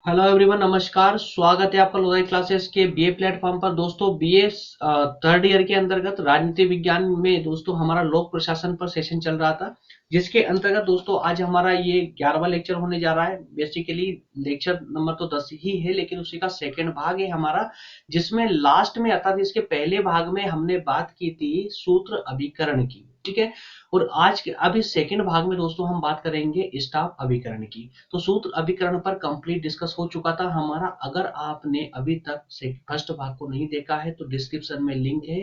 Hello everyone, नमस्कार। स्वागत है आपका लोधाई क्लासेस के बीए प्लेटफॉर्म पर। दोस्तों, बीए थर्ड ईयर के अंतर्गत राजनीति विज्ञान में दोस्तों हमारा लोक प्रशासन पर सेशन चल रहा था, जिसके अंतर्गत दोस्तों आज हमारा ये 11वां लेक्चर होने जा रहा है। बेसिकली लेक्चर नंबर तो 10 ही है, लेकिन उसी का सेकंड भाग है हमारा, जिसमें लास्ट में अर्थात इसके पहले भाग में हमने बात की थी सूत्र अभिकरण की। ठीक है। और आज के अब इस सेकंड भाग में दोस्तों हम बात करेंगे स्टाफ अभिकरण की। तो सूत्र अभिकरण पर कंप्लीट डिस्कस हो चुका था हमारा। अगर आपने अभी तक से फर्स्ट भाग को नहीं देखा है तो डिस्क्रिप्शन में लिंक है,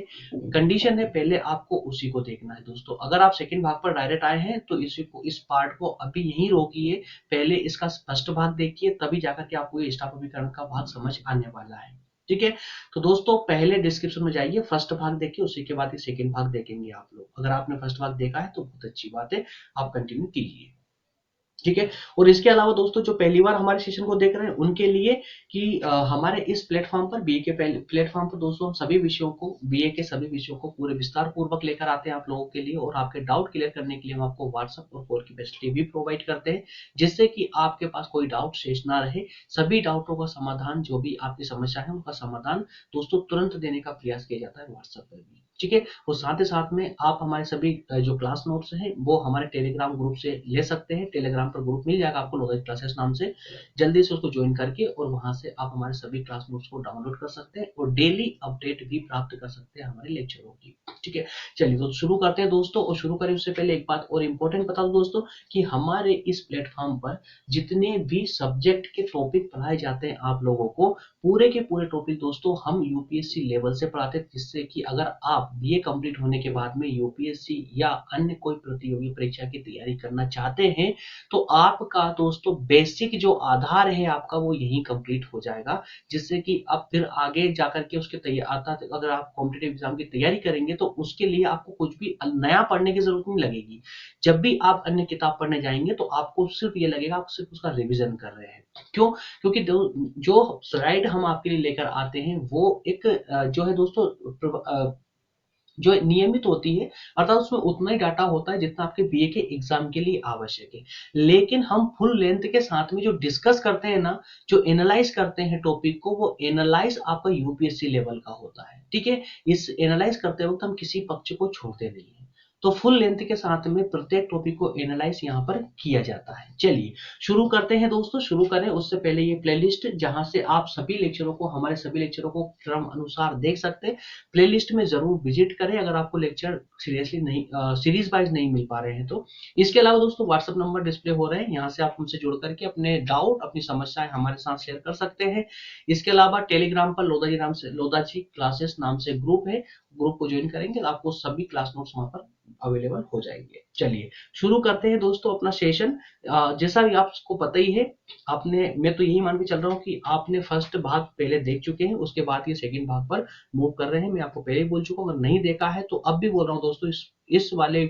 कंडीशन है पहले आपको उसी को देखना है। दोस्तों, अगर आप सेकंड भाग पर डायरेक्ट आए हैं तो इस पार्ट को अभी यहीं रोकिए, पहले इसका फर्स्ट भाग देखिए, तभी जाकर के आपको ये स्टाफ अभिकरण का भाग समझ आने वाला है। ठीक है। तो दोस्तों, पहले डिस्क्रिप्शन में जाइए, फर्स्ट भाग देखिए, उसी के बाद ये सेकंड भाग देखेंगे आप लोग। अगर आपने फर्स्ट भाग देखा है तो बहुत अच्छी बात है, आप कंटिन्यू कीजिए। ठीक है। और इसके अलावा दोस्तों, जो पहली बार हमारे सेशन को देख रहे हैं उनके लिए कि हमारे इस प्लेटफॉर्म पर, बीए के प्लेटफॉर्म पर दोस्तों, हम सभी विषयों को, बीए के सभी विषयों को पूरे विस्तार पूर्वक लेकर आते हैं आप लोगों के लिए। और आपके डाउट क्लियर करने के लिए हम आपको व्हाट्सएप और कॉल की फैसिलिटी भी प्रोवाइड करते हैं, जिससे कि आपके पास कोई डाउट शेष ना रहे। सभी डाउटों का समाधान, जो भी आपकी समस्या है उनका समाधान दोस्तों तुरंत देने का प्रयास किया जाता है व्हाट्सएप पर भी। ठीक है। और साथ ही साथ में आप हमारे सभी जो क्लास नोट्स हैं वो हमारे टेलीग्राम ग्रुप से ले सकते हैं। टेलीग्राम पर ग्रुप मिल जाएगा आपको लोधाई क्लासेस नाम से, जल्दी से उसको ज्वाइन करके और वहां से आप हमारे सभी क्लास नोट्स को डाउनलोड कर सकते हैं और डेली अपडेट भी प्राप्त कर सकते हैं हमारे लेक्चरों की। ठीक है। चलिए तो शुरू करते हैं दोस्तों। और शुरू करें उससे पहले एक बात और इम्पोर्टेंट बता दूं दोस्तों, कि हमारे इस प्लेटफॉर्म पर जितने भी सब्जेक्ट के टॉपिक पढ़ाए जाते हैं आप लोगों को, पूरे के पूरे टॉपिक दोस्तों हम यूपीएससी लेवल से पढ़ाते हैं, जिससे कि अगर आप बीए कंप्लीट होने के बाद में यूपीएससी या अन्य कोई प्रतियोगी परीक्षा की तैयारी करना चाहते हैं तो आपका दोस्तों बेसिक जो आधार है आपका वो यही कंप्लीट हो जाएगा, जिससे कि अब फिर आगे जाकर के उसके तैयार, अगर आप कॉम्पिटेटिव एग्जाम की तैयारी करेंगे तो उसके लिए आपको कुछ भी नया पढ़ने की जरूरत नहीं लगेगी। जब भी आप अन्य किताब पढ़ने जाएंगे तो आपको सिर्फ ये लगेगा आप सिर्फ उसका रिविजन कर रहे हैं। क्यों? क्योंकि जो स्लाइड हम आपके लिए लेकर आते हैं वो एक जो है दोस्तों जो नियमित होती है, अर्थात उसमें उतना ही डाटा होता है जितना आपके बीए के एग्जाम के लिए आवश्यक है। लेकिन हम फुल लेंथ के साथ में जो डिस्कस करते हैं ना, जो एनालाइज करते हैं टॉपिक को, वो एनालाइज आपका यूपीएससी लेवल का होता है। ठीक है। इस एनालाइज करते वक्त हम किसी पक्ष को छोड़ते नहीं है, तो फुल लेंथ के साथ में प्रत्येक टॉपिक को एनालाइज यहाँ पर किया जाता है। चलिए शुरू करते हैं दोस्तों। शुरू करें उससे पहले ये प्लेलिस्ट, जहां से आप सभी लेक्चरों को, हमारे सभी लेक्चरों को क्रम अनुसार देख सकते हैं, प्लेलिस्ट में जरूर विजिट करें अगर आपको लेक्चर सीरियसली नहीं, सीरीज वाइज नहीं मिल पा रहे हैं तो। इसके अलावा दोस्तों व्हाट्सएप नंबर डिस्प्ले हो रहे हैं, यहाँ से आप हमसे जुड़ करके अपने डाउट, अपनी समस्याएं हमारे साथ शेयर कर सकते हैं। इसके अलावा टेलीग्राम पर लोधा जी क्लासेस नाम से ग्रुप है, ग्रुप को ज्वाइन करेंगे तो आपको सभी क्लास नोट्स वहां पर अवेलेबल हो जाएंगे। चलिए शुरू करते हैं दोस्तों अपना सेशन। जैसा भी आपको पता ही है, आपने, मैं तो यही मान के चल रहा हूँ कि आपने फर्स्ट भाग पहले देख चुके हैं, उसके बाद ये सेकंड भाग पर मूव कर रहे हैं। मैं आपको पहले ही बोल चुका हूँ, अगर नहीं देखा है तो अब भी बोल रहा हूँ दोस्तों, इस वाले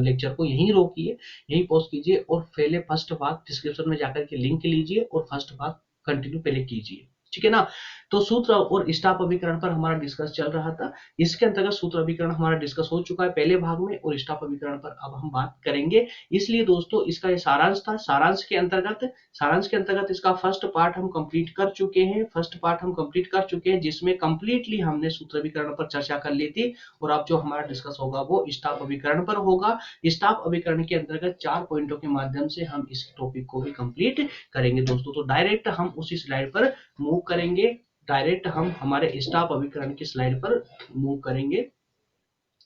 लेक्चर को यहीं रोकिए, यहीं पॉज कीजिए और पहले फर्स्ट भाग डिस्क्रिप्शन में जाकर के लिंक लीजिए और फर्स्ट भाग कंटिन्यू पहले कीजिए। ठीक है ना। तो सूत्र और स्टाफ अभिकरण पर हमारा डिस्कस चल रहा था। इसके अंतर्गत सूत्र अभिकरण हमारा डिस्कस हो चुका है पहले भाग में, और स्टाफ अभिकरण पर अब हम बात करेंगे। इसलिए दोस्तों इसका ये सारांश था। सारांश के अंतर्गत इसका फर्स्ट पार्ट हम कंप्लीट कर चुके हैं। जिसमें कंप्लीटली हमने सूत्र अभिकरण पर चर्चा कर ली थी। और अब जो हमारा डिस्कस होगा वो स्टाफ अभिकरण पर होगा। स्टाफ अभिकरण के अंतर्गत 4 पॉइंटों के माध्यम से हम इस टॉपिक को भी कंप्लीट करेंगे दोस्तों। तो डायरेक्ट हम उसी स्लाइड पर मूव करेंगे, डायरेक्ट हम हमारे स्टाफ अभिकरण की स्लाइड पर मूव करेंगे।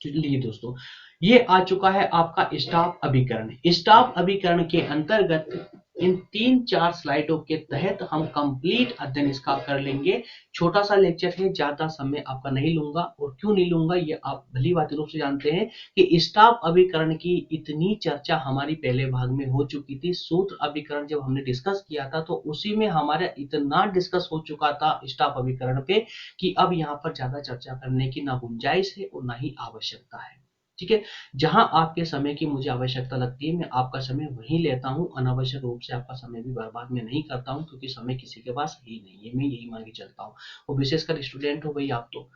चलिए दोस्तों, ये आ चुका है आपका स्टाफ अभिकरण। स्टाफ अभिकरण के अंतर्गत इन 3-4 स्लाइडों के तहत हम कंप्लीट अध्ययन इसका कर लेंगे। छोटा सा लेक्चर है, ज्यादा समय आपका नहीं लूंगा। और क्यों नहीं लूंगा ये आप भली भांति रूप से जानते हैं कि स्टाफ अभिकरण की इतनी चर्चा हमारी पहले भाग में हो चुकी थी। सूत्र अभिकरण जब हमने डिस्कस किया था तो उसी में हमारा इतना डिस्कस हो चुका था स्टाफ अभिकरण पे कि अब यहाँ पर ज्यादा चर्चा करने की ना गुंजाइश है और ना ही आवश्यकता है। ठीक है। जहां आपके समय की मुझे आवश्यकता लगती है मैं आपका समय वहीं लेता हूं, अनावश्यक रूप से आपका समय भी बर्बाद में नहीं करता हूं, क्योंकि समय किसी के पास ही नहीं है, मैं यही मान के चलता हूं। और विशेषकर स्टूडेंट हो भाई आप तो,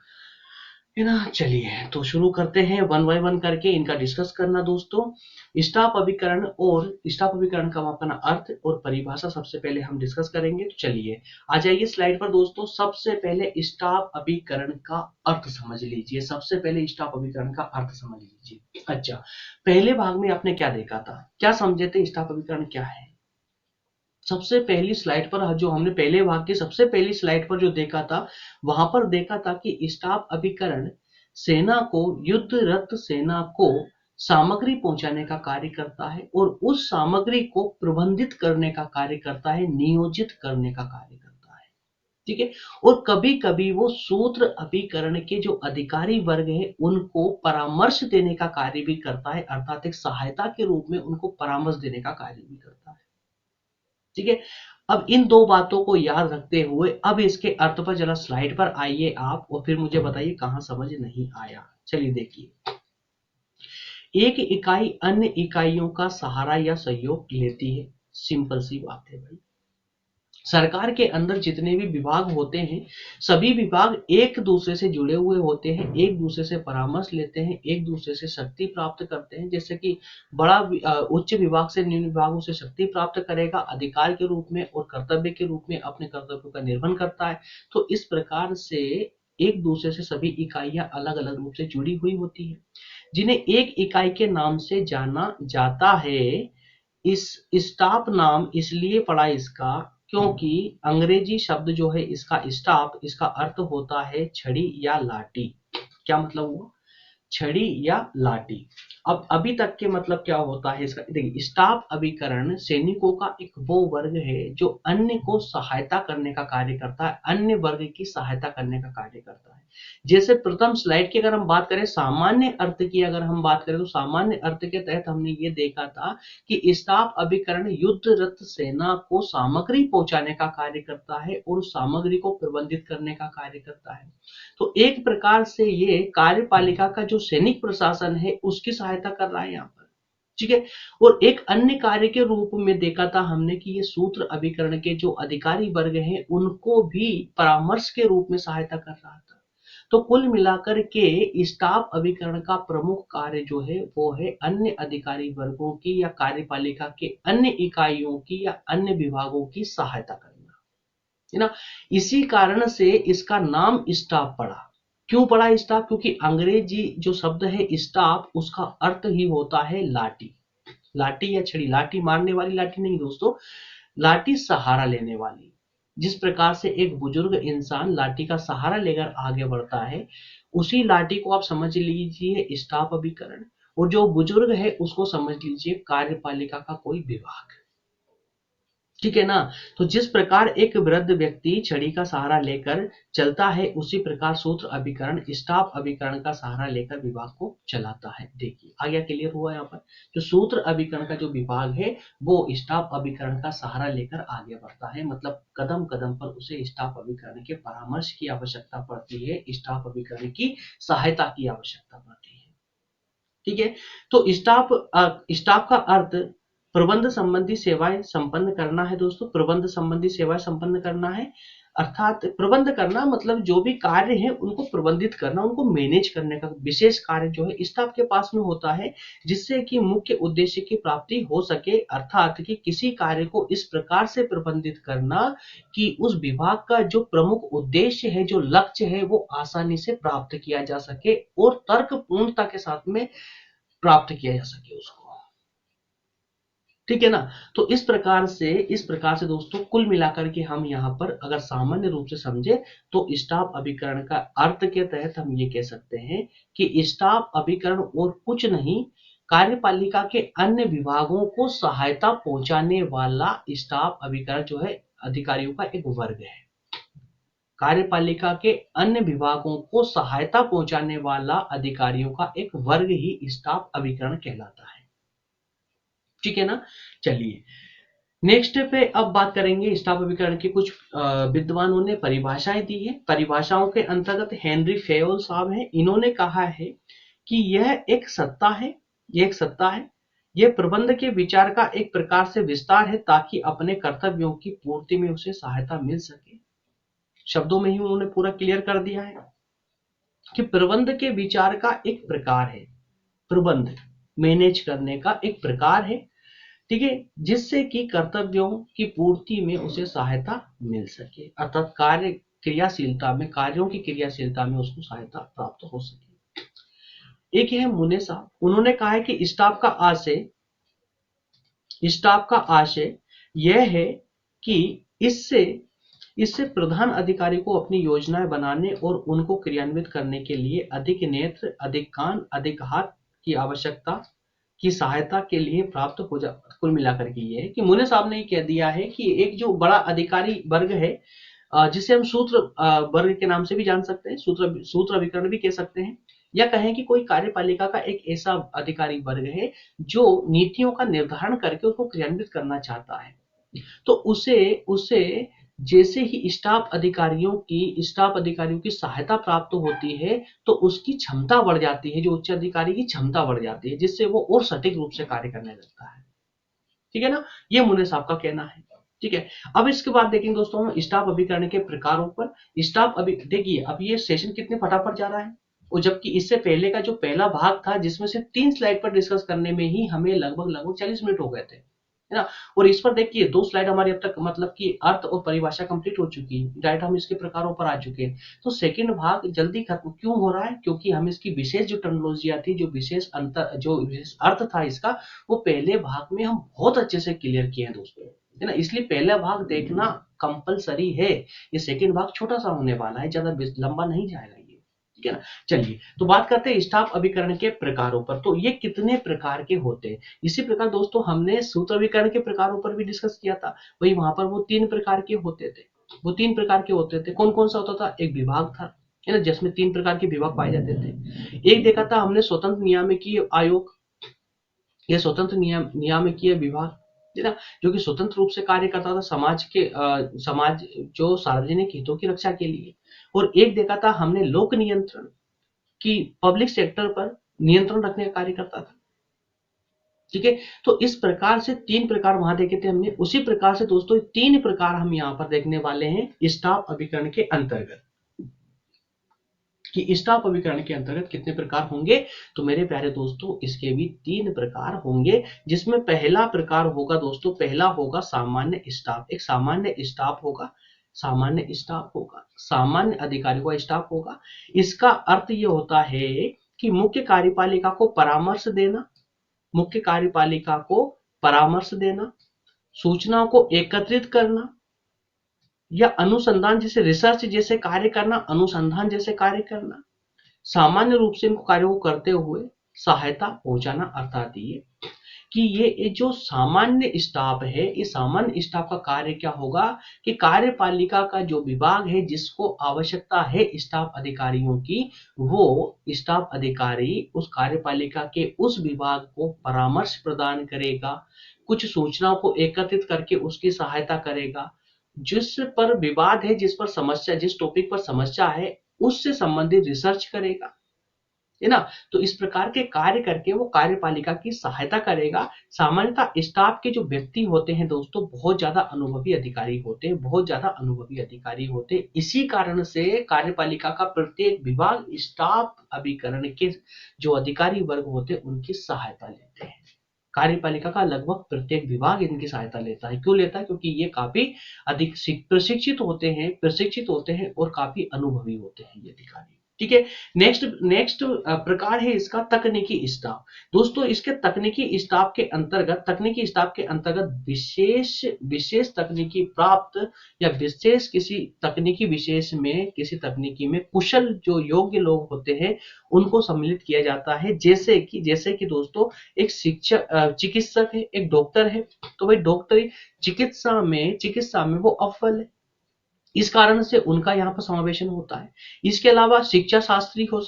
है ना। चलिए तो शुरू करते हैं वन बाय वन करके इनका डिस्कस करना दोस्तों। स्टाफ अभिकरण और स्टाफ अभिकरण का अपना अर्थ और परिभाषा सबसे पहले हम डिस्कस करेंगे। तो चलिए आ जाइए स्लाइड पर दोस्तों। सबसे पहले स्टाफ अभिकरण का अर्थ समझ लीजिए। सबसे पहले स्टाफ अभिकरण का अर्थ समझ लीजिए। अच्छा, पहले भाग में आपने क्या देखा था, क्या समझे थे स्टाफ अभिकरण क्या है। सबसे पहली स्लाइड पर जो हमने पहले भाग की सबसे पहली स्लाइड पर जो देखा था, वहां पर देखा था कि स्टाफ अभिकरण सेना को, युद्धरत सेना को सामग्री पहुंचाने का कार्य करता है और उस सामग्री को प्रबंधित करने का कार्य करता है, नियोजित करने का कार्य करता है। ठीक है। और कभी कभी वो सूत्र अभिकरण के जो अधिकारी वर्ग है उनको परामर्श देने का कार्य भी करता है, अर्थात एक सहायता के रूप में उनको परामर्श देने का कार्य भी करता है। ठीक है। अब इन दो बातों को याद रखते हुए अब इसके अर्थ पर जरा स्लाइड पर आइए आप और फिर मुझे बताइए कहां समझ नहीं आया। चलिए देखिए, एक इकाई अन्य इकाइयों का सहारा या सहयोग लेती है। सिंपल सी बात है भाई। सरकार के अंदर जितने भी विभाग होते हैं, सभी विभाग एक दूसरे से जुड़े हुए होते हैं, एक दूसरे से परामर्श लेते हैं, एक दूसरे से शक्ति प्राप्त करते हैं। जैसे कि बड़ा उच्च विभाग से निम्न विभागों से शक्ति प्राप्त करेगा, अधिकार के रूप में और कर्तव्य के रूप में अपने कर्तव्यों का निर्वहन करता है। तो इस प्रकार से एक दूसरे से सभी इकाइयां अलग अलग रूप से जुड़ी हुई होती है, जिन्हें एक इकाई के नाम से जाना जाता है। इस स्टाफ नाम इसलिए पड़ा इसका क्योंकि अंग्रेजी शब्द जो है इसका स्टाफ, इसका अर्थ होता है छड़ी या लाठी। क्या मतलब हुआ, छड़ी या लाठी। अब अभी तक के मतलब क्या होता है इसका, देखिए स्टाफ अभिकरण सैनिकों का एक वो वर्ग है जो अन्य को सहायता करने का कार्य करता है, अन्य वर्ग की सहायता करने का कार्य करता है। जैसे प्रथम स्लाइड की अगर हम बात करें, सामान्य अर्थ की अगर हम बात करें, तो सामान्य अर्थ के तहत हमने ये देखा था कि स्टाफ अभिकरण युद्धरत सेना को सामग्री पहुंचाने का कार्य करता है और उस सामग्री को प्रबंधित करने का कार्य करता है। तो एक प्रकार से ये कार्यपालिका का जो सैनिक प्रशासन है उसकी सहायता कर रहा है यहाँ पर। ठीक है। और एक अन्य कार्य के रूप में देखा था हमने कि ये सूत्र अभिकरण के जो अधिकारी वर्ग हैं उनको भी परामर्श के रूप में सहायता कर रहा था। तो कुल मिलाकर के स्टाफ अभिकरण का प्रमुख कार्य जो है वो है अन्य अधिकारी वर्गों की या कार्यपालिका के अन्य इकाइयों की या अन्य विभागों की सहायता करना, है ना। इसी कारण से इसका नाम स्टाफ पड़ा। क्यों पड़ा स्टाफ, क्योंकि अंग्रेजी जो शब्द है स्टाफ उसका अर्थ ही होता है लाठी। लाठी या छड़ी, लाठी मारने वाली लाठी नहीं दोस्तों, लाठी सहारा लेने वाली। जिस प्रकार से एक बुजुर्ग इंसान लाठी का सहारा लेकर आगे बढ़ता है, उसी लाठी को आप समझ लीजिए स्टाफ अभिकरण, और जो बुजुर्ग है उसको समझ लीजिए कार्यपालिका का कोई विभाग। ठीक है ना। तो जिस प्रकार एक वृद्ध व्यक्ति छड़ी का सहारा लेकर चलता है, उसी प्रकार सूत्र अभिकरण स्टाफ अभिकरण का सहारा लेकर विभाग को चलाता है। देखिए आ गया, क्लियर हुआ यहाँ पर। जो सूत्र अभिकरण का जो विभाग है वो स्टाफ अभिकरण का सहारा लेकर आगे बढ़ता है, मतलब कदम कदम पर उसे स्टाफ अभिकरण के परामर्श की आवश्यकता पड़ती है, स्टाफ अभिकरण की सहायता की आवश्यकता पड़ती है। ठीक है। तो स्टाफ का अर्थ प्रबंध संबंधी सेवाएं संपन्न करना है दोस्तों। प्रबंध संबंधी सेवाएं संपन्न करना है, अर्थात प्रबंध करना मतलब जो भी कार्य है उनको प्रबंधित करना, उनको मैनेज करने का विशेष कार्य जो है स्टाफ के पास में होता है, जिससे कि मुख्य उद्देश्य की प्राप्ति हो सके, अर्थात कि किसी कार्य को इस प्रकार से प्रबंधित करना कि उस विभाग का जो प्रमुख उद्देश्य है, जो लक्ष्य है, वो आसानी से प्राप्त किया जा सके और तर्क पूर्णता के साथ में प्राप्त किया जा सके उसको। ठीक है ना। तो इस प्रकार से दोस्तों कुल मिलाकर के हम यहाँ पर अगर सामान्य रूप से समझे तो स्टाफ अभिकरण का अर्थ के तहत हम ये कह सकते हैं कि स्टाफ अभिकरण और कुछ नहीं, कार्यपालिका के अन्य विभागों को सहायता पहुंचाने वाला स्टाफ अभिकरण जो है अधिकारियों का एक वर्ग है। कार्यपालिका के अन्य विभागों को सहायता पहुंचाने वाला अधिकारियों का एक वर्ग ही स्टाफ अभिकरण कहलाता है। ठीक है ना। चलिए नेक्स्ट पे अब बात करेंगे स्टाफ अभिकरण की। कुछ विद्वानों ने परिभाषाएं दी है। परिभाषाओं के अंतर्गत हेनरी फेयोल साहब हैं, इन्होंने कहा है कि यह एक सत्ता है, यह प्रबंध के विचार का एक प्रकार से विस्तार है ताकि अपने कर्तव्यों की पूर्ति में उसे सहायता मिल सके। शब्दों में ही उन्होंने पूरा क्लियर कर दिया है। कि प्रबंध के विचार का एक प्रकार है, प्रबंध मैनेज करने का एक प्रकार है, ठीक है, जिससे कि कर्तव्यों की पूर्ति में उसे सहायता मिल सके, अर्थात कार्य क्रियाशीलता में, कार्यों की क्रियाशीलता में उसको सहायता प्राप्त हो सके। एक है मुने साहब, उन्होंने कहा है कि स्टाफ का आशय यह है कि इससे इससे प्रधान अधिकारी को अपनी योजनाएं बनाने और उनको क्रियान्वित करने के लिए अधिक नेत्र, अधिक कान, अधिक हाथ की आवश्यकता की सहायता के लिए प्राप्त हो जा। कुल मिलाकर के ये है कि मुने साहब ने ये कह दिया है कि एक जो बड़ा अधिकारी वर्ग है, जिसे हम सूत्र वर्ग के नाम से भी जान सकते हैं, सूत्र अभिकरण भी कह सकते हैं, या कहें कि कोई कार्यपालिका का एक ऐसा अधिकारी वर्ग है जो नीतियों का निर्धारण करके उसको क्रियान्वित करना चाहता है। तो उसे उसे जैसे ही स्टाफ अधिकारियों की सहायता प्राप्त होती है तो उसकी क्षमता बढ़ जाती है, जो उच्च अधिकारी की क्षमता बढ़ जाती है, जिससे वो और सटीक रूप से कार्य करने लगता है। ठीक है ना, ये मुने साहब का कहना है। ठीक है, अब इसके बाद देखेंगे दोस्तों हम स्टाफ अभिकरण के प्रकारों पर। देखिए अब ये सेशन कितने फटाफट जा रहा है, और जबकि इससे पहले का जो पहला भाग था जिसमें से 3 स्लाइड पर डिस्कस करने में ही हमें लगभग 40 मिनट हो गए थे, है ना। और इस पर देखिए 2 स्लाइड हमारी अब तक मतलब कि अर्थ और परिभाषा कंप्लीट हो चुकी है, डायरेक्ट हम इसके प्रकारों पर आ चुके हैं। तो सेकंड भाग जल्दी खत्म क्यों हो रहा है, क्योंकि हम इसकी विशेष जो टर्मिनोलॉजिया थी, जो विशेष अर्थ था इसका, वो पहले भाग में हम बहुत अच्छे से क्लियर किए हैं दोस्तों, है ना। इसलिए पहला भाग देखना कंपलसरी है, ये सेकंड भाग छोटा सा होने वाला है, ज्यादा लंबा नहीं जाएगा ये, ठीक है ना। चलिए तो बात करते हैं स्टाफ अभिकरण के प्रकारों पर। तो ये कितने प्रकार के होते हैं, इसी प्रकार दोस्तों हमने सूत्र अभिकरण के प्रकारों पर भी डिस्कस किया था, वही वहां पर वो 3 प्रकार के होते थे। कौन कौन सा होता था, एक विभाग था, है ना, जिसमें 3 प्रकार के विभाग पाए जाते थे। एक देखा था हमने स्वतंत्र नियामकीय आयोग, यह स्वतंत्र नियामकीय विभाग, है ना, जो कि स्वतंत्र रूप से कार्य करता था समाज जो सार्वजनिक हितों की रक्षा के लिए। और एक देखा था हमने लोक नियंत्रण, की पब्लिक सेक्टर पर नियंत्रण रखने का कार्य करता था। ठीक है, तो इस प्रकार से 3 प्रकार वहां देखे थे हमने, उसी प्रकार से दोस्तों 3 प्रकार हम यहाँ पर देखने वाले हैं स्टाफ अभिकरण के अंतर्गत, कि स्टाफ अभिकरण के अंतर्गत कितने प्रकार होंगे। तो मेरे प्यारे दोस्तों इसके भी 3 प्रकार होंगे, जिसमें पहला प्रकार होगा दोस्तों, पहला होगा सामान्य स्टाफ। एक सामान्य स्टाफ होगा, सामान्य अधिकारियों का स्टाफ होगा। इसका अर्थ ये होता है कि मुख्य कार्यपालिका को परामर्श देना, सूचनाओं को एकत्रित करना, या अनुसंधान जैसे रिसर्च जैसे कार्य करना, अनुसंधान जैसे कार्य करना, सामान्य रूप से इन कार्यों को करते हुए सहायता पहुंचाना। अर्थात ये कि ये जो सामान्य स्टाफ है, इस सामान्य स्टाफ का कार्य क्या होगा कि कार्यपालिका का जो विभाग है जिसको आवश्यकता है स्टाफ अधिकारियों की, वो स्टाफ अधिकारी उस कार्यपालिका के उस विभाग को परामर्श प्रदान करेगा, कुछ सूचनाओं को एकत्रित करके उसकी सहायता करेगा, जिस पर विवाद है, जिस टॉपिक पर समस्या है, उससे संबंधित रिसर्च करेगा, है ना। तो इस प्रकार के कार्य करके वो कार्यपालिका की सहायता करेगा। सामान्यतः स्टाफ के जो व्यक्ति होते हैं दोस्तों, बहुत ज्यादा अनुभवी अधिकारी होते हैं, इसी कारण से कार्यपालिका का प्रत्येक विभाग स्टाफ अभिकरण के जो अधिकारी वर्ग होते हैं उनकी सहायता लेते हैं। कार्यपालिका का लगभग प्रत्येक विभाग इनकी सहायता लेता है। क्यों लेता है, क्योंकि ये काफी अधिक प्रशिक्षित होते हैं और काफी अनुभवी होते हैं ये अधिकारी। ठीक है, नेक्स्ट प्रकार है इसका तकनीकी स्टाफ। दोस्तों इसके तकनीकी स्टाफ के अंतर्गत विशेष तकनीकी प्राप्त या विशेष किसी तकनीकी में कुशल जो योग्य लोग होते हैं उनको सम्मिलित किया जाता है। जैसे कि दोस्तों एक चिकित्सक है, एक डॉक्टर है, तो भाई डॉक्टरी चिकित्सा में वो अव्वल है, इस कारण से उनका यहाँ पर समावेशन होता है। इसके अलावा शिक्षा शास्त्री हो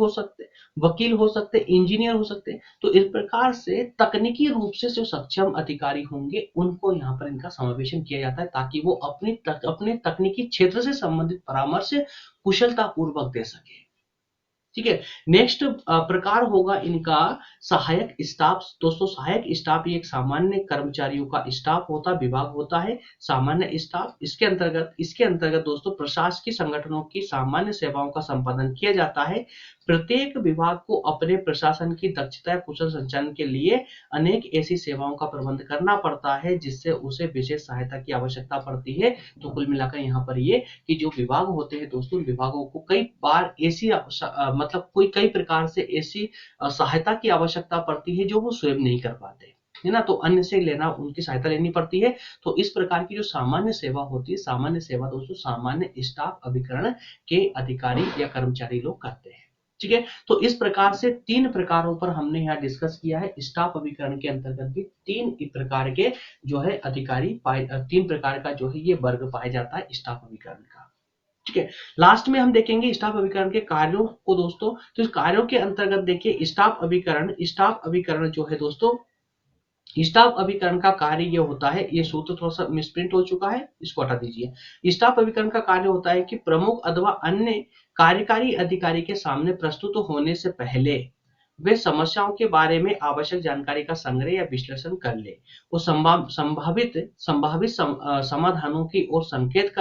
सकते, वकील हो सकते, इंजीनियर हो सकते। तो इस प्रकार से तकनीकी रूप से जो सक्षम अधिकारी होंगे उनको यहाँ पर इनका समावेशन किया जाता है, ताकि वो अपने तकनीकी क्षेत्र से संबंधित परामर्श कुशलता पूर्वक दे सके। ठीक है। नेक्स्ट प्रकार होगा इनका सहायक स्टाफ। दोस्तों सहायक स्टाफ ये एक सामान्य कर्मचारियों का स्टाफ होता विभाग होता है, सामान्य स्टाफ। इसके अंतर्गत दोस्तों प्रशासकीय संगठनों की सामान्य सेवाओं का संपादन किया जाता है। प्रत्येक विभाग को अपने प्रशासन की दक्षता या कुशल संचालन के लिए अनेक ऐसी सेवाओं का प्रबंध करना पड़ता है जिससे उसे विशेष सहायता की आवश्यकता पड़ती है। तो कुल मिलाकर यहाँ पर ये कि जो विभाग होते हैं दोस्तों, विभागों को कई बार ऐसी मतलब कोई कई प्रकार से ऐसी सहायता की आवश्यकता पड़ती है जो वो स्वयं नहीं कर पाते है ना, तो अन्य से लेना उनकी सहायता लेनी पड़ती है। तो इस प्रकार की जो सामान्य सेवा होती है, सामान्य सेवा दोस्तों सामान्य स्टाफ अभिकरण के अधिकारी या कर्मचारी लोग करते हैं। ठीक है, तो इस प्रकार से 3 प्रकारों पर हमने यहाँ डिस्कस किया है। स्टाफ अभिकरण के अंतर्गत भी 3 प्रकार के जो है अधिकारी 3 प्रकार का जो है ये वर्ग पाया जाता है स्टाफ अभिकरण का। ठीक है, लास्ट में हम देखेंगे स्टाफ अभिकरण के कार्यों को दोस्तों। तो इस कार्यों के अंतर्गत देखिए स्टाफ अभिकरण जो है दोस्तों, स्टाफ अभिकरण का कार्य ये होता है, ये सूत्र थोड़ा सा मिसप्रिंट हो चुका है, इसको हटा दीजिए। स्टाफ अभिकरण का कार्य होता है कि प्रमुख अथवा अन्य कार्यकारी अधिकारी के सामने प्रस्तुत होने से पहले वे समस्याओं के बारे में आवश्यक जानकारी का संग्रह या विश्लेषण कर ले, वो संभावित समाधानों की ओर संकेत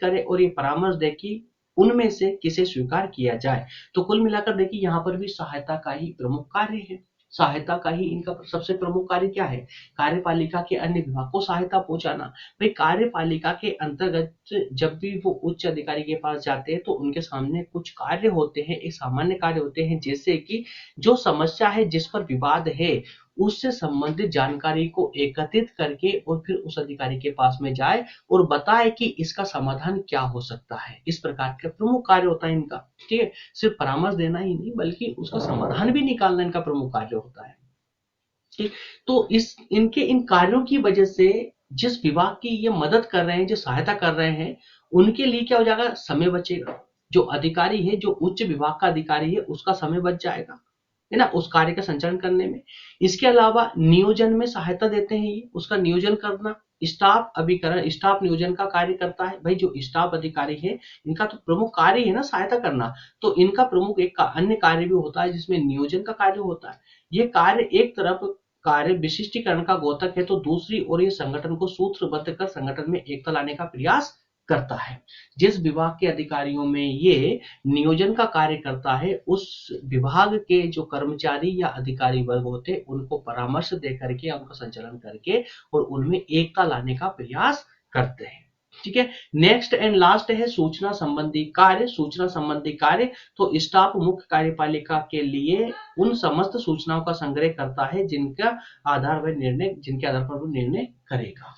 करे और ये परामर्श दे कि उनमें से किसे स्वीकार किया जाए। तो कुल मिलाकर देखिए यहाँ पर भी सहायता का ही प्रमुख कार्य है। सहायता का ही इनका सबसे प्रमुख कार्य क्या है? कार्यपालिका के अन्य विभाग को सहायता पहुंचाना। भाई कार्यपालिका के अंतर्गत जब भी वो उच्च अधिकारी के पास जाते हैं तो उनके सामने कुछ कार्य होते हैं, एक सामान्य कार्य होते हैं, जैसे कि जो समस्या है जिस पर विवाद है उससे संबंधित जानकारी को एकत्रित करके और फिर उस अधिकारी के पास में जाए और बताए कि इसका समाधान क्या हो सकता है। इस प्रकार का प्रमुख कार्य होता है इनका। ठीक है, सिर्फ परामर्श देना ही नहीं बल्कि उसका समाधान भी निकालना इनका प्रमुख कार्य होता है। ठीक, तो इनके इन कार्यों की वजह से जिस विभाग की ये मदद कर रहे हैं, जो सहायता कर रहे हैं, उनके लिए क्या हो जाएगा? समय बचेगा। जो अधिकारी है, जो उच्च विभाग का अधिकारी है, उसका समय बच जाएगा, है ना, उस कार्य का संचालन करने में। इसके अलावा नियोजन में सहायता देते हैं ये, उसका नियोजन करना। स्टाफ अभिकरण स्टाफ नियोजन का कार्य करता है। भाई जो स्टाफ अधिकारी है इनका तो प्रमुख कार्य है ना सहायता करना, तो इनका प्रमुख एक अन्य कार्य भी होता है जिसमें नियोजन का कार्य होता है। ये कार्य एक तरफ कार्य विशिष्टीकरण का द्योतक है तो दूसरी ओर ये संगठन को सूत्रबद्ध कर संगठन में एकता लाने का प्रयास करता है। जिस विभाग के अधिकारियों में ये नियोजन का कार्य करता है उस विभाग के जो कर्मचारी या अधिकारी वर्ग होते हैं उनको परामर्श दे करके उनका संचालन करके और उनमें एकता लाने का प्रयास करते हैं। ठीक है, नेक्स्ट एंड लास्ट है सूचना संबंधी कार्य। सूचना संबंधी कार्य तो स्टाफ मुख्य कार्यपालिका के लिए उन समस्त सूचनाओं का संग्रह करता है जिनके आधार पर वो निर्णय करेगा।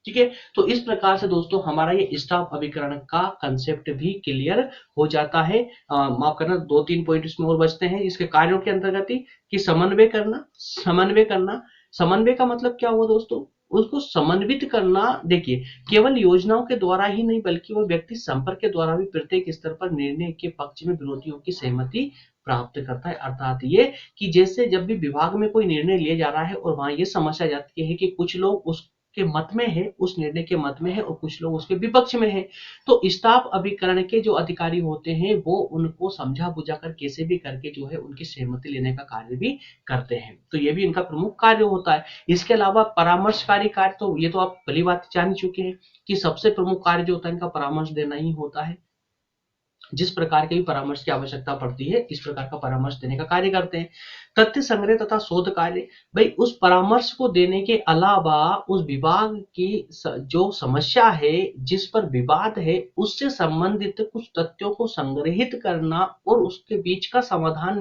ठीक है, तो इस प्रकार से दोस्तों हमारा ये स्टाफ अभिकरण का कंसेप्ट भी क्लियर हो जाता है। माफ करना 2-3 पॉइंट इसमें और बचते हैं इसके कार्यों के अंतर्गत ही कि समन्वय करना। समन्वय का मतलब क्या हुआ दोस्तों? उसको समन्वित करना। देखिए केवल योजनाओं के द्वारा ही नहीं बल्कि वो व्यक्ति संपर्क के द्वारा भी प्रत्येक स्तर पर निर्णय के पक्ष में विरोधियों की सहमति प्राप्त करता है। अर्थात ये कि जैसे जब भी विभाग में कोई निर्णय लिया जा रहा है और वहां ये समस्या जाती है कि कुछ लोग उसके मत में है, उस निर्णय के मत में है और कुछ लोग उसके विपक्ष में है, तो स्टाफ अभिकरण के जो अधिकारी होते हैं वो उनको समझा बुझा कर कैसे भी करके जो है उनकी सहमति लेने का कार्य भी करते हैं। तो ये भी इनका प्रमुख कार्य होता है। इसके अलावा परामर्शकारी कार्य, तो ये तो आप भली बात जान चुके हैं कि सबसे प्रमुख कार्य जो होता है इनका परामर्श देना ही होता है। जिस प्रकार के भी परामर्श की आवश्यकता पड़ती है इस प्रकार का परामर्श देने का कार्य करते हैं। तथ्य संग्रह तथा शोध कार्य, भाई उस परामर्श को देने के अलावा उस विभाग की जो समस्या है जिस पर विवाद है उससे संबंधित कुछ तथ्यों को संग्रहित करना और उसके बीच का समाधान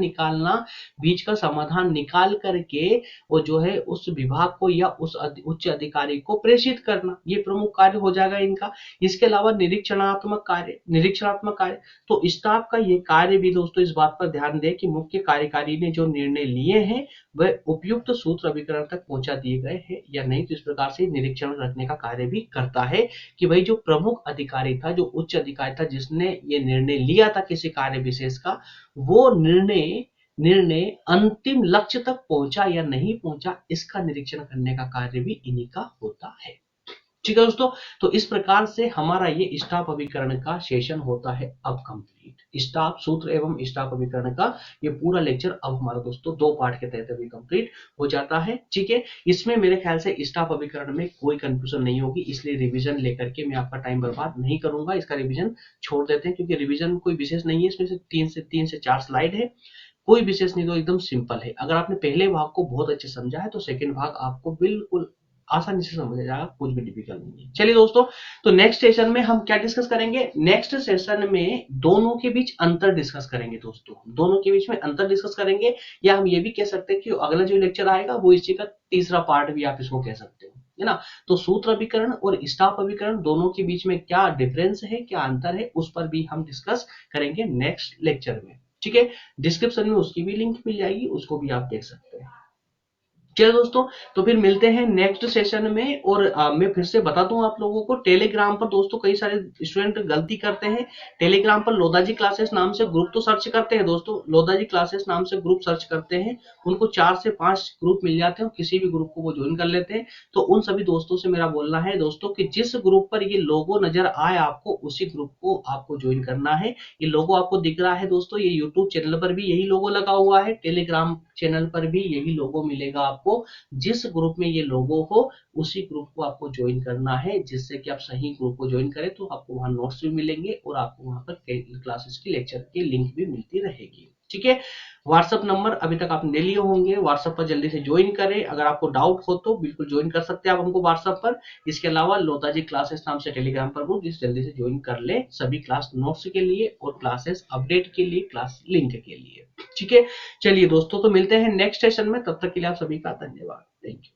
निकाल करके वो जो है उस विभाग को या उस उच्च अधिकारी को प्रेषित करना, ये प्रमुख कार्य हो जाएगा इनका। इसके अलावा निरीक्षणात्मक कार्य तो स्टाफ का ये कार्य भी दोस्तों इस बात पर ध्यान दें कि मुख्य कार्यकारी ने जो निर्णय लिए हैं वह उपयुक्त सूत्र अभिकरण तक पहुंचा दिए गए हैं या नहीं, तो इस प्रकार से निरीक्षण रखने का कार्य भी करता है कि भाई जो प्रमुख अधिकारी था, जो उच्च अधिकारी था जिसने ये निर्णय लिया था किसी कार्य विशेष का, वो निर्णय अंतिम लक्ष्य तक पहुंचा या नहीं पहुंचा, इसका निरीक्षण करने का कार्य भी इन्हीं का होता है। ठीक है दोस्तों, तो इस प्रकार से हमारा ये स्टाफ अभिकरण का सेशन होता है अब कंप्लीट। स्टाफ सूत्र एवं स्टाफ अभिकरण का ये पूरा लेक्चर अब हमारा दोस्तों 2 पार्ट के तहत अभी कंप्लीट हो जाता है। ठीक है, इसमें मेरे ख्याल से स्टाफ अभिकरण में कोई कंफ्यूजन नहीं होगी, इसलिए रिवीजन लेकर के मैं आपका टाइम बर्बाद नहीं करूंगा। इसका रिवीजन छोड़ देते हैं, क्योंकि रिवीजन कोई विशेष नहीं है, इसमें से 3 से 4 स्लाइड है, कोई विशेष नहीं, तो एकदम सिंपल है। अगर आपने पहले भाग को बहुत अच्छे समझा है तो सेकंड भाग आपको बिल्कुल आसानी से समझ जाएगा, कुछ भी डिफिकल्ट नहीं है। चलिए दोस्तों, तो नेक्स्ट सेशन में हम क्या डिस्कस करेंगे? नेक्स्ट सेशन में दोनों के बीच अंतर डिस्कस करेंगे दोस्तों, दोनों के बीच में अंतर डिस्कस करेंगे, या हम ये भी कह सकते हैं कि अगला जो लेक्चर आएगा वो इसी का तीसरा पार्ट भी आप इसको कह सकते हो, है ना। तो सूत्र अभिकरण और स्टाफ अभिकरण दोनों के बीच में क्या डिफरेंस है, क्या अंतर है, उस पर भी हम डिस्कस करेंगे नेक्स्ट लेक्चर में। ठीक है, डिस्क्रिप्शन में उसकी भी लिंक मिल जाएगी, उसको भी आप देख सकते हैं। चलो दोस्तों, तो फिर मिलते हैं नेक्स्ट सेशन में। और मैं फिर से बता दूं आप लोगों को, टेलीग्राम पर दोस्तों कई सारे स्टूडेंट गलती करते हैं। टेलीग्राम पर लोधाजी क्लासेस नाम से ग्रुप तो सर्च करते हैं दोस्तों, लोधाजी क्लासेस नाम से ग्रुप सर्च करते हैं, उनको 4 से 5 ग्रुप मिल जाते हैं, किसी भी ग्रुप को वो ज्वाइन कर लेते हैं। तो उन सभी दोस्तों से मेरा बोलना है दोस्तों कि जिस ग्रुप पर ये लोगो नजर आए आपको, उसी ग्रुप को आपको ज्वाइन करना है। ये लोगो आपको दिख रहा है दोस्तों, ये यूट्यूब चैनल पर भी यही लोगो लगा हुआ है, टेलीग्राम चैनल पर भी यही लोगो मिलेगा आपको। जिस ग्रुप में ये लोगो हो उसी ग्रुप को आपको ज्वाइन करना है, जिससे कि आप सही ग्रुप को ज्वाइन करें तो आपको वहां नोट्स भी मिलेंगे और आपको वहां पर क्लासेस की लेक्चर की लिंक भी मिलती रहेगी। ठीक है, व्हाट्सएप नंबर अभी तक आप ले लिए होंगे, व्हाट्सएप पर जल्दी से ज्वाइन करें। अगर आपको डाउट हो तो बिल्कुल ज्वाइन कर सकते हैं आप हमको व्हाट्सएप पर। इसके अलावा लोताजी क्लासेस नाम से टेलीग्राम पर ग्रुप, जिस जल्दी से ज्वाइन कर ले, सभी क्लास नोट्स के लिए और क्लासेस अपडेट के लिए, क्लास लिंक के लिए। ठीक है, चलिए दोस्तों, तो मिलते हैं नेक्स्ट सेशन में, तब तक के लिए आप सभी का धन्यवाद, थैंक यू।